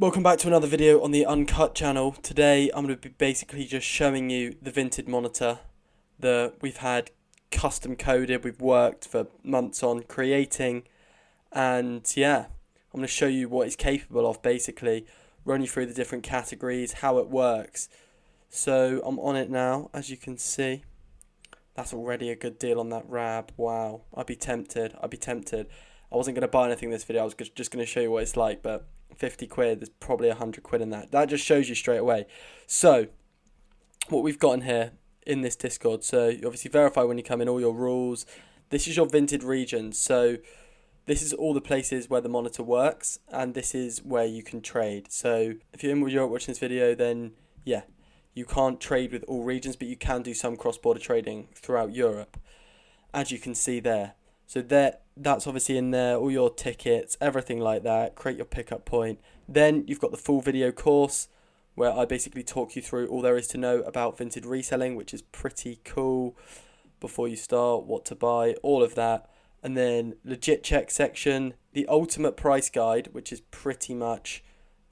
Welcome back to another video on the Uncut channel. Today I'm going to be basically just showing you the VINTED monitor that we've had custom coded, we've worked for months on creating, and yeah, I'm going to show you what it's capable of, basically run you through the different categories, how it works. So I'm on it now, as you can see. That's already a good deal on that RAB. Wow, I'd be tempted. I wasn't going to buy anything in this video, I was just going to show you what it's like, but 50 quid, there's probably 100 quid in that. That just shows you straight away. So, what we've got in here, in this Discord, so you obviously verify when you come in all your rules. This is your VINTED regions, so this is all the places where the monitor works, and this is where you can trade. So, if you're in Europe watching this video, then yeah, you can't trade with all regions, but you can do some cross-border trading throughout Europe, as you can see there. So that's obviously in there, all your tickets, everything like that, create your pickup point. Then you've got the full video course where I basically talk you through all there is to know about VINTED reselling, which is pretty cool. Before you start, what to buy, all of that. And then legit check section, the ultimate price guide, which is pretty much,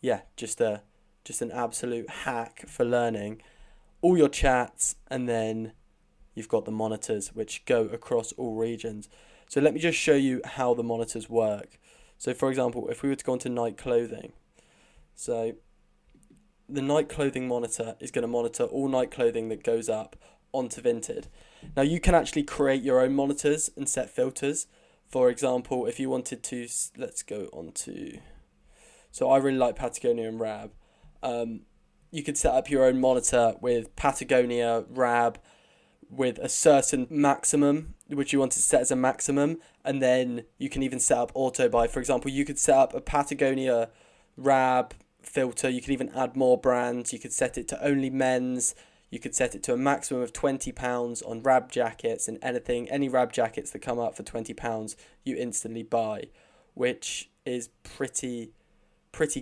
yeah, just an absolute hack for learning. All your chats, and then you've got the monitors, which go across all regions. So let me just show you how the monitors work. So for example, if we were to go into night clothing, so the night clothing monitor is going to monitor all night clothing that goes up onto VINTED. Now you can actually create your own monitors and set filters. For example, if you wanted to, let's go on to, so I really like Patagonia and RAB. You could set up your own monitor with Patagonia, RAB, with a certain maximum, which you want to set as a maximum, and then you can even set up auto buy. For example, you could set up a Patagonia RAB filter, you could even add more brands, you could set it to only men's, you could set it to a maximum of £20 on RAB jackets, and any RAB jackets that come up for £20 you instantly buy, which is pretty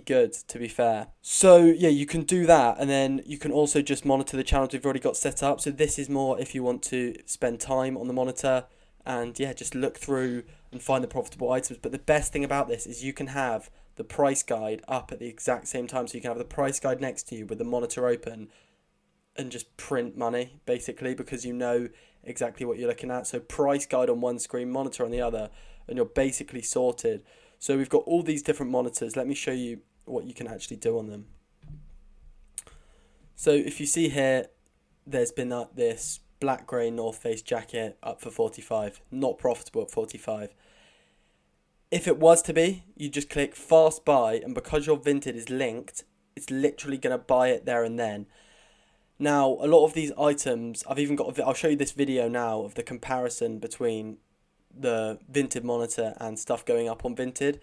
good, to be fair. So yeah, you can do that, and then you can also just monitor the channels we've already got set up. So this is more if you want to spend time on the monitor and yeah, just look through and find the profitable items. But the best thing about this is you can have the price guide up at the exact same time, so you can have the price guide next to you with the monitor open and just print money, basically, because you know exactly what you're looking at. So price guide on one screen, monitor on the other, and you're basically sorted. So we've got all these different monitors. Let me show you what you can actually do on them. So if you see here, there's been this black grey North Face jacket up for 45, not profitable at 45. If it was to be, you just click fast buy, and because your VINTED is linked, it's literally going to buy it there and then. Now, a lot of these items, I'll show you this video now of the comparison between the VINTED monitor and stuff going up on VINTED.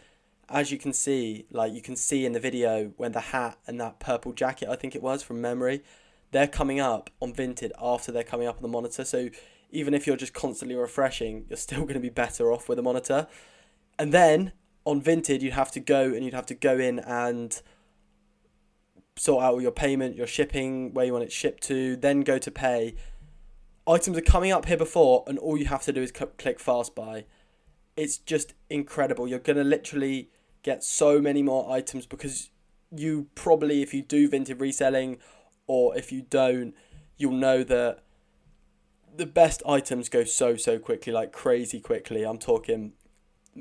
As you can see, like you can see in the video when the hat and that purple jacket, I think it was from memory, they're coming up on VINTED after they're coming up on the monitor. So even if you're just constantly refreshing, you're still going to be better off with a monitor. And then on VINTED, you'd have to go in and sort out all your payment, your shipping, where you want it shipped to, then go to pay. Items are coming up here before, and all you have to do is click fast buy. It's just incredible. You're going to literally get so many more items, because you probably, if you do VINTED reselling, or if you don't, you'll know that the best items go so quickly, like crazy quickly. I'm talking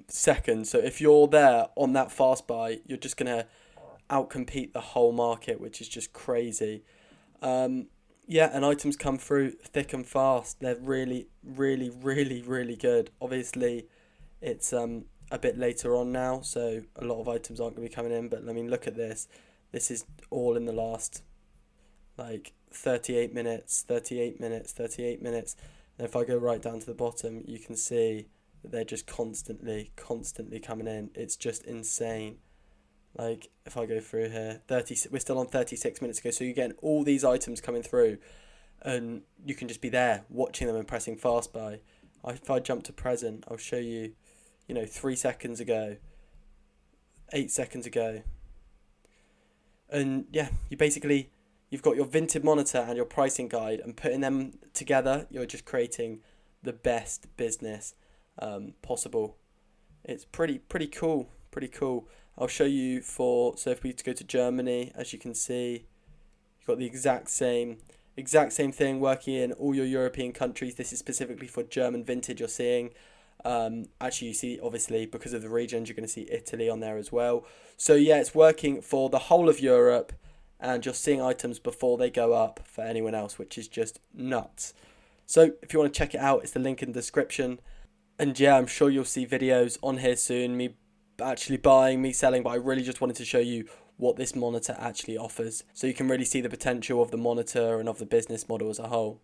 seconds. So if you're there on that fast buy, you're just going to outcompete the whole market, which is just crazy. Yeah, and items come through thick and fast. They're really good. Obviously, it's a bit later on now, so a lot of items aren't going to be coming in. But I mean, look at this. This is all in the last, like, 38 minutes. And if I go right down to the bottom, you can see that they're just constantly coming in. It's just insane. Like, if I go through here, we're still on 36 minutes ago, so you're getting all these items coming through, and you can just be there, watching them and pressing fast buy. If I jump to present, I'll show you, 3 seconds ago, 8 seconds ago. And yeah, you've got your VINTED monitor and your pricing guide, and putting them together, you're just creating the best business possible. It's pretty cool. I'll show you so if we go to Germany, as you can see, you've got the exact same thing working in all your European countries. This is specifically for German vintage you're seeing. Actually, you see, obviously, because of the regions, you're going to see Italy on there as well. So yeah, it's working for the whole of Europe, and you're seeing items before they go up for anyone else, which is just nuts. So if you want to check it out, it's the link in the description. And yeah, I'm sure you'll see videos on here soon, me actually buying, me selling, but I really just wanted to show you what this monitor actually offers, so you can really see the potential of the monitor and of the business model as a whole.